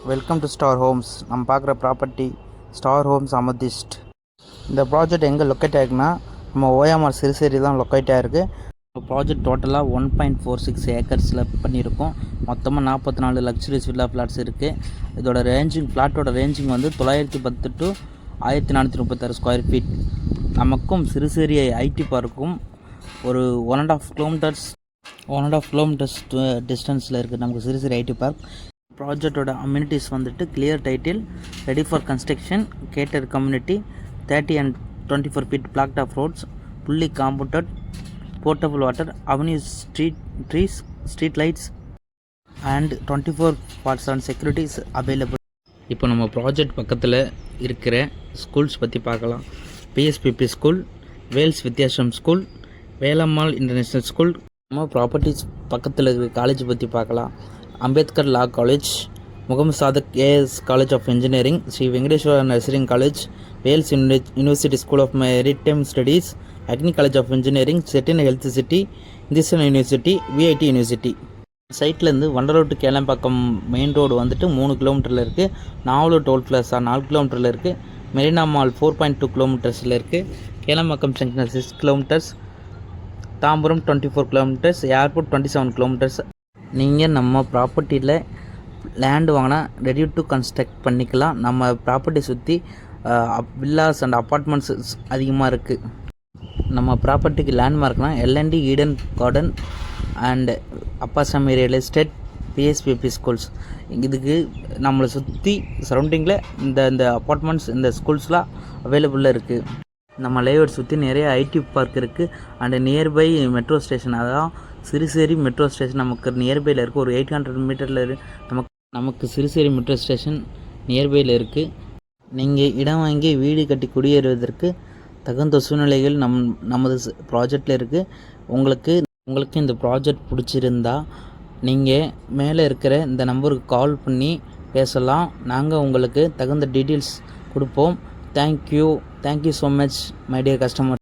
Welcome to star Homes. நம்ம பார்க்குற property Star Homes Amethyst. இந்த ப்ராஜெக்ட் எங்கே லொக்கேட் ஆகிருக்குன்னா நம்ம ஓஎம்ஆர் சிறுசேரி தான் லொக்கேட் ஆகிருக்கு. ப்ராஜெக்ட் டோட்டலாக 1.46 ஏக்கர்ஸில் பண்ணியிருக்கோம். மொத்தமாக 44 லக்ஸுரியஸ் வில்லா ஃப்ளாட்ஸ் இருக்குது. இதோட ஃப்ளாட்டோட ரேஞ்சிங் வந்து 910 to 1436 ஸ்கொயர் ஃபீட். நமக்கும் சிறுசேரி ஐடி பார்க்கும் ஒரு 1.5 கிலோமீட்டர்ஸ் டிஸ்டன்ஸில் இருக்குது நமக்கு சிறுசேரி ஐடி பார்க். ப்ராஜெக்டோட அம்யூனிட்டிஸ் வந்துட்டு clear title, ready for construction, gated community, 30 and 24 feet blacktop roads, fully compounded, portable water, avenue, street lights and 24/7 securities available. இப்போ நம்ம ப்ராஜெக்ட் பக்கத்தில் இருக்கிற ஸ்கூல்ஸ் பற்றி பார்க்கலாம். PSBB school, Vels Vidyashram school, Velammal international school. நம்ம properties பக்கத்தில் இருக்கிற காலேஜ் பற்றி பார்க்கலாம். Ambedkar law college, Mohamed Sathak AS college of engineering, Sri Venkateswara நர்சரிங் college, Vels university school of maritime studies, Agni college of engineering, Chettinad health city, Indian university, VIT university. சைட்லேருந்து Vandalur to Kelambakkam main road வந்துட்டு 3 கிலோமீட்டரில் இருக்குது. Navalur toll Plaza 4 கிலோமீட்டரில் இருக்குது. மெரினா மால் 4.2 கிலோமீட்டர்ஸில் இருக்குது. Kelambakkam junction 6 kilometres, Tambaram 24 kilometres, airport 27 kilometres. நீங்கள் நம்ம ப்ராப்பர்ட்டியில் land வாங்கினா ரெடி டு கன்ஸ்ட்ரக்ட் பண்ணிக்கலாம். நம்ம ப்ராப்பர்ட்டி சுற்றி வில்லாஸ் அண்ட் அப்பார்ட்மெண்ட்ஸ் அதிகமாக இருக்குது. நம்ம ப்ராப்பர்ட்டிக்கு லேண்ட்மார்க்னா L and T Eden garden and Appaswamy real estate, PSBB schools. இதுக்கு நம்மளை சுற்றி சரௌண்டிங்கில் இந்த அப்பார்ட்மெண்ட்ஸ், இந்த ஸ்கூல்ஸ்லாம் அவைலபிளாக இருக்குது. நம்ம லேஅவுட் சுற்றி நிறைய ஐடி பார்க் இருக்குது அண்டு நியர்பை மெட்ரோ ஸ்டேஷன். அதான் சிறுசேரி மெட்ரோ ஸ்டேஷன் நமக்கு நியர்பையில் இருக்குது. ஒரு 800 மீட்டரில் நமக்கு சிறுசேரி மெட்ரோ ஸ்டேஷன் நியர்பையில் இருக்குது. நீங்கள் இடம் வாங்கி வீடு கட்டி குடியேறுவதற்கு தகுந்த சூழ்நிலைகள் நமது ப்ராஜெக்டில் இருக்குது. உங்களுக்கு இந்த ப்ராஜெக்ட் பிடிச்சிருந்தா நீங்கள் மேலே இருக்கிற இந்த நம்பருக்கு கால் பண்ணி பேசலாம். நாங்கள் உங்களுக்கு தகுந்த டீட்டெயில்ஸ் கொடுப்போம். Thank you so much my dear customer.